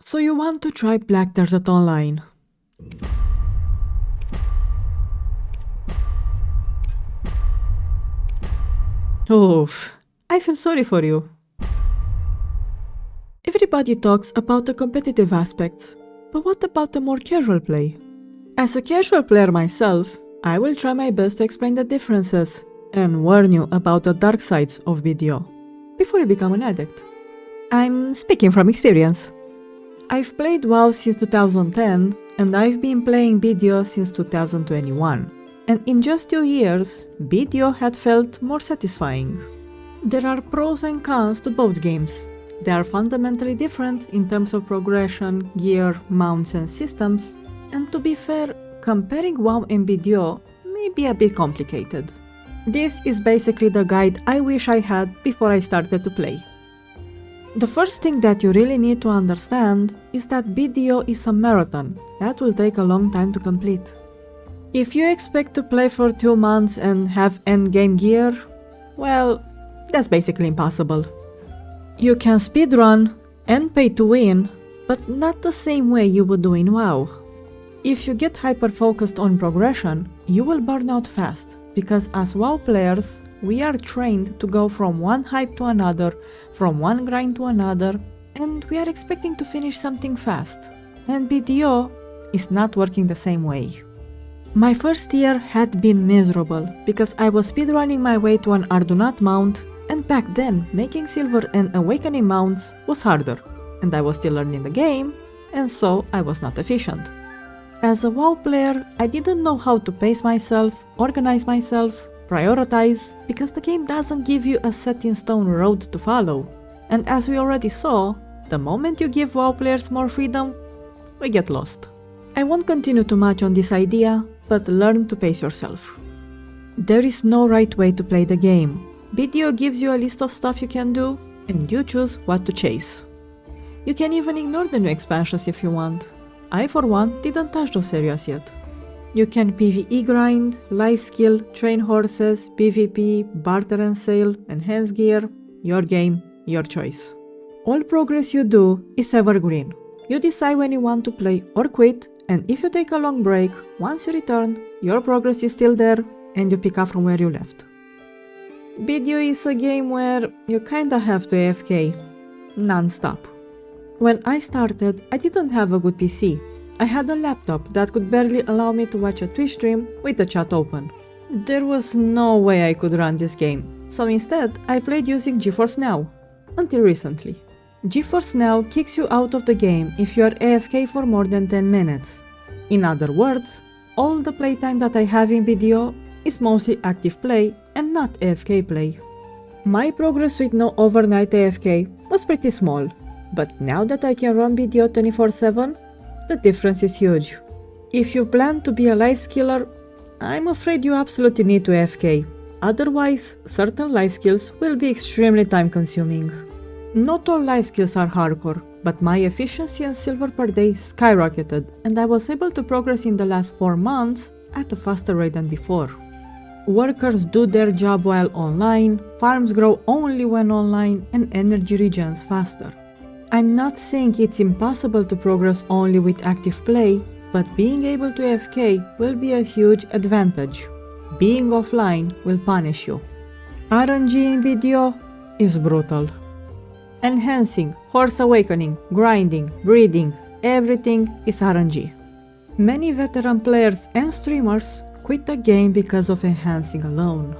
So you want to try Black Desert Online? Oof, I feel sorry for you. Everybody talks about the competitive aspects, but what about the more casual play? As a casual player myself, I will try my best to explain the differences and warn you about the dark sides of video before you become an addict. I'm speaking from experience. I've played WoW since 2010 and I've been playing BDO since 2021. And in just 2 years, BDO had felt more satisfying. There are pros and cons to both games. They are fundamentally different in terms of progression, gear, mounts and systems. And to be fair, comparing WoW and BDO may be a bit complicated. This is basically the guide I wish I had before I started to play. The first thing that you really need to understand is that BDO is a marathon that will take a long time to complete. If you expect to play for 2 months and have endgame gear, well, that's basically impossible. You can speedrun and pay to win, but not the same way you would do in WoW. If you get hyper-focused on progression, you will burn out fast, because as WoW players, we are trained to go from one hype to another, from one grind to another, and we are expecting to finish something fast. And BDO is not working the same way. My first year had been miserable, because I was speedrunning my way to an Ardunat mount, and back then, making silver and awakening mounts was harder, and I was still learning the game, and so I was not efficient. As a WoW player, I didn't know how to pace myself, organize myself, prioritize, because the game doesn't give you a set-in-stone road to follow. And as we already saw, the moment you give WoW players more freedom, we get lost. I won't continue too much on this idea, but learn to pace yourself. There is no right way to play the game. BDO gives you a list of stuff you can do, and you choose what to chase. You can even ignore the new expansions if you want. I, for one, didn't touch those areas yet. You can PvE grind, life skill, train horses, PvP, barter and sale, enhance gear, your game, your choice. All progress you do is evergreen. You decide when you want to play or quit, and if you take a long break, once you return, your progress is still there and you pick up from where you left. BDO is a game where you kinda have to AFK, non-stop. When I started, I didn't have a good PC. I had a laptop that could barely allow me to watch a Twitch stream with the chat open. There was no way I could run this game, so instead I played using GeForce Now, until recently. GeForce Now kicks you out of the game if you are AFK for more than 10 minutes. In other words, all the playtime that I have in BDO is mostly active play and not AFK play. My progress with no overnight AFK was pretty small, but now that I can run BDO 24/7, the difference is huge. If you plan to be a life skiller, I'm afraid you absolutely need to AFK, otherwise certain life skills will be extremely time consuming. Not all life skills are hardcore, but my efficiency and silver per day skyrocketed, and I was able to progress in the last 4 months at a faster rate than before. Workers do their job while online, farms grow only when online, and energy regens faster. I'm not saying it's impossible to progress only with active play, but being able to AFK will be a huge advantage. Being offline will punish you. RNG in BDO is brutal. Enhancing, horse awakening, grinding, breeding, everything is RNG. Many veteran players and streamers quit the game because of enhancing alone.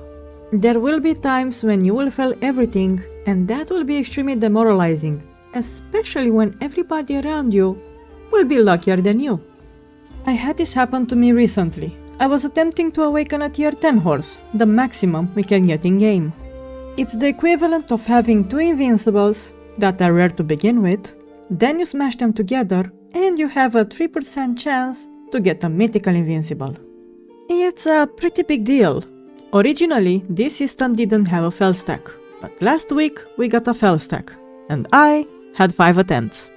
There will be times when you will fail everything, and that will be extremely demoralizing, especially when everybody around you will be luckier than you. I had this happen to me recently. I was attempting to awaken a tier 10 horse, the maximum we can get in game. It's the equivalent of having 2 invincibles that are rare to begin with, then you smash them together and you have a 3% chance to get a mythical invincible. It's a pretty big deal. Originally, this system didn't have a fail stack, but last week we got a fail stack, and I had 5 attempts.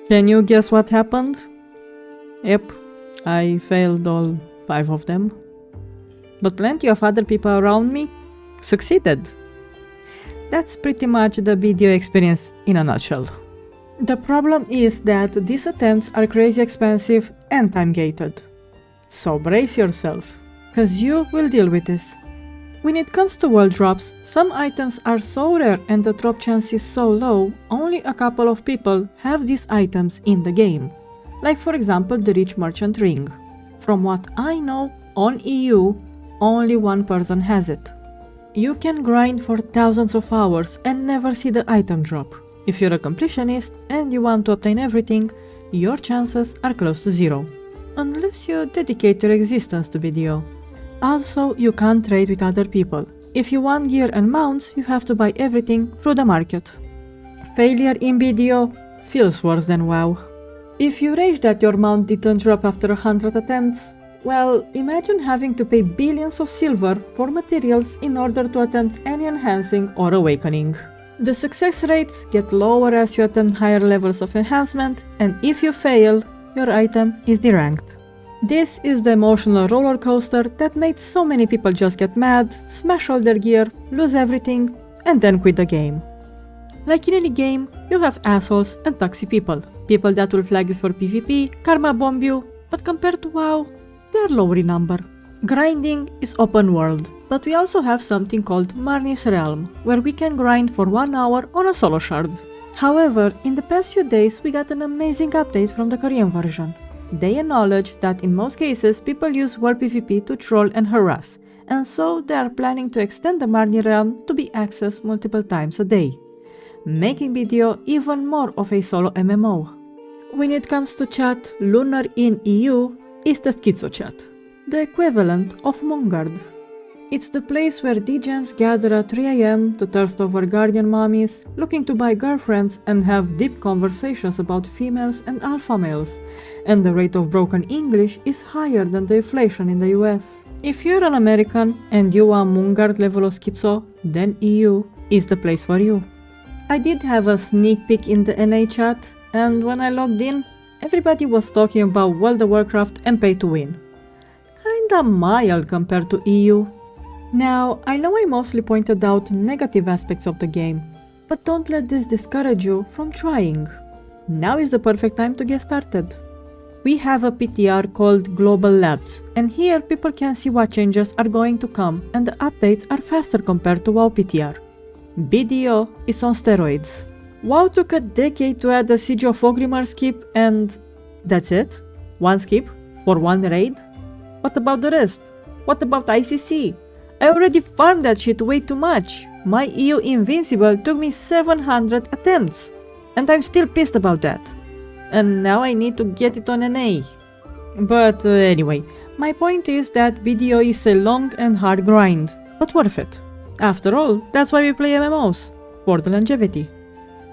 Can you guess what happened? Yep, I failed all 5 of them. But plenty of other people around me succeeded. That's pretty much the BDO experience in a nutshell. The problem is that these attempts are crazy expensive and time-gated. So brace yourself, cause you will deal with this. When it comes to world drops, some items are so rare and the drop chance is so low, only a couple of people have these items in the game. Like for example the rich merchant ring. From what I know, on EU, only one person has it. You can grind for thousands of hours and never see the item drop. If you're a completionist and you want to obtain everything, your chances are close to zero. Unless you dedicate your existence to BDO. Also, you can't trade with other people. If you want gear and mounts, you have to buy everything through the market. Failure in BDO feels worse than WoW. If you rage that your mount didn't drop after 100 attempts, well, imagine having to pay billions of silver for materials in order to attempt any enhancing or awakening. The success rates get lower as you attempt higher levels of enhancement, and if you fail, your item is deranked. This is the emotional roller coaster that made so many people just get mad, smash all their gear, lose everything, and then quit the game. Like in any game, you have assholes and toxic people. People that will flag you for PvP, karma bomb you, but compared to WoW, they are lower in number. Grinding is open world, but we also have something called Marnie's Realm, where we can grind for 1 hour on a solo shard. However, in the past few days we got an amazing update from the Korean version. They acknowledge that in most cases people use World PvP to troll and harass, and so they are planning to extend the Marnie Realm to be accessed multiple times a day, making BDO even more of a solo MMO. When it comes to chat, Lunar in EU is the Schizo chat, the equivalent of Mungard. It's the place where degens gather at 3 AM to thirst over guardian mommies, looking to buy girlfriends and have deep conversations about females and alpha males, and the rate of broken English is higher than the inflation in the US. If you're an American and you want Mungard level of schizo, then EU is the place for you. I did have a sneak peek in the NA chat, and when I logged in, everybody was talking about World of Warcraft and pay to win. Kinda mild compared to EU. Now, I know I mostly pointed out negative aspects of the game, but don't let this discourage you from trying. Now is the perfect time to get started. We have a PTR called Global Labs, and here people can see what changes are going to come, and the updates are faster compared to WoW PTR. BDO is on steroids. WoW took a decade to add the Siege of Ogrimmar skip, and that's it? One skip? For one raid? What about the rest? What about ICC? I already farmed that shit way too much. My EU Invincible took me 700 attempts. And I'm still pissed about that. And now I need to get it on an A. But anyway, my point is that BDO is a long and hard grind, but worth it. After all, that's why we play MMOs, for the longevity.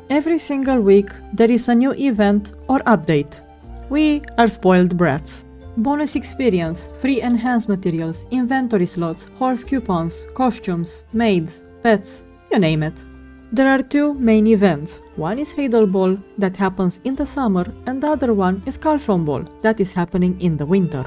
Every single week there is a new event or update. We are spoiled brats. Bonus experience, free enhanced materials, inventory slots, horse coupons, costumes, maids, pets, you name it. There are two main events. One is Hadal Ball that happens in the summer, and the other one is Calphron Ball that is happening in the winter.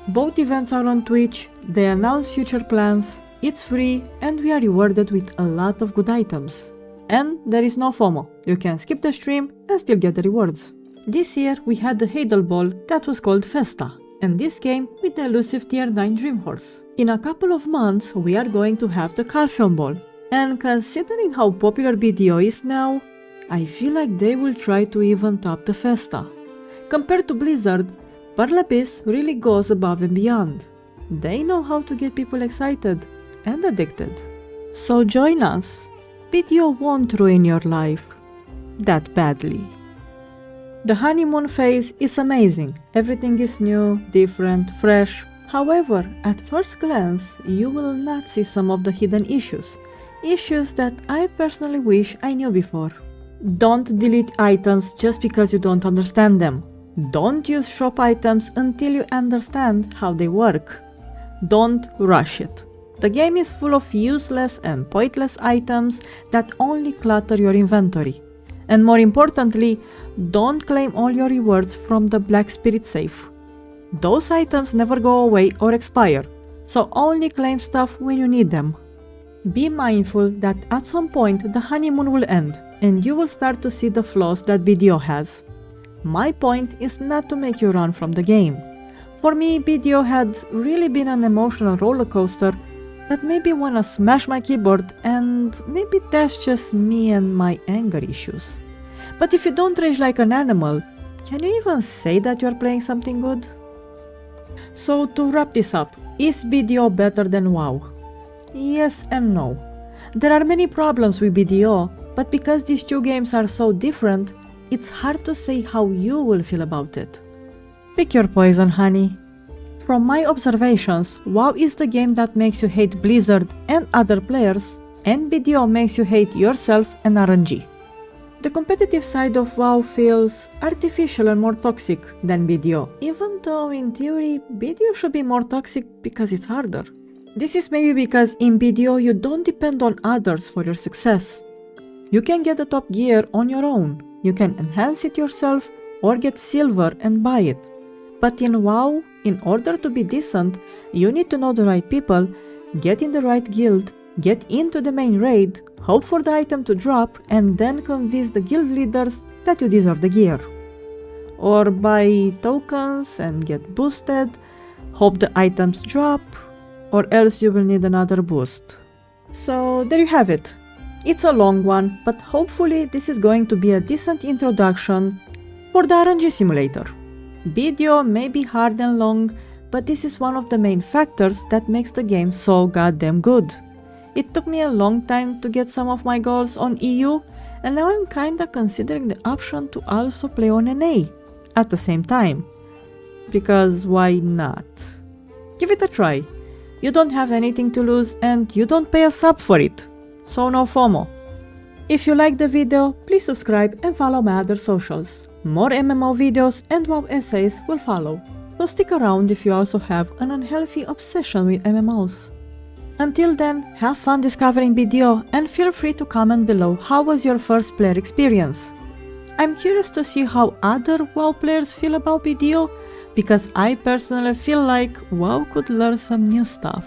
Both events are on Twitch, they announce future plans, it's free, and we are rewarded with a lot of good items. And there is no FOMO, you can skip the stream and still get the rewards. This year we had the Hadal Ball that was called Festa, and this came with the elusive tier 9 Dream Horse. In a couple of months we are going to have the Calphron Ball, and considering how popular BDO is now, I feel like they will try to even top the Festa. Compared to Blizzard, Pearl Abyss really goes above and beyond. They know how to get people excited and addicted. So join us. BDO won't ruin your life that badly. The honeymoon phase is amazing. Everything is new, different, fresh. However, at first glance, you will not see some of the hidden issues. Issues that I personally wish I knew before. Don't delete items just because you don't understand them. Don't use shop items until you understand how they work. Don't rush it. The game is full of useless and pointless items that only clutter your inventory. And more importantly, don't claim all your rewards from the Black Spirit safe. Those items never go away or expire, so only claim stuff when you need them. Be mindful that at some point the honeymoon will end, and you will start to see the flaws that BDO has. My point is not to make you run from the game. For me, BDO had really been an emotional roller coaster that made me wanna smash my keyboard, and maybe that's just me and my anger issues. But if you don't rage like an animal, can you even say that you're playing something good? So to wrap this up, is BDO better than WoW? Yes and no. There are many problems with BDO, but because these two games are so different, it's hard to say how you will feel about it. Pick your poison, honey. From my observations, WoW is the game that makes you hate Blizzard and other players, and BDO makes you hate yourself and RNG. The competitive side of WoW feels artificial and more toxic than BDO, even though in theory BDO should be more toxic because it's harder. This is maybe because in BDO you don't depend on others for your success. You can get the top gear on your own, you can enhance it yourself or get silver and buy it. But in WoW, in order to be decent, you need to know the right people, get in the right guild, get into the main raid, hope for the item to drop, and then convince the guild leaders that you deserve the gear. Or buy tokens and get boosted, hope the items drop, or else you will need another boost. So there you have it. It's a long one, but hopefully this is going to be a decent introduction for the RNG simulator. BDO may be hard and long, but this is one of the main factors that makes the game so goddamn good. It took me a long time to get some of my goals on EU, and now I'm kinda considering the option to also play on NA at the same time. Because why not? Give it a try. You don't have anything to lose and you don't pay a sub for it, so no FOMO. If you liked the video, please subscribe and follow my other socials. More MMO videos and WoW essays will follow, so stick around if you also have an unhealthy obsession with MMOs. Until then, have fun discovering BDO and feel free to comment below how was your first player experience. I'm curious to see how other WoW players feel about BDO, because I personally feel like WoW could learn some new stuff.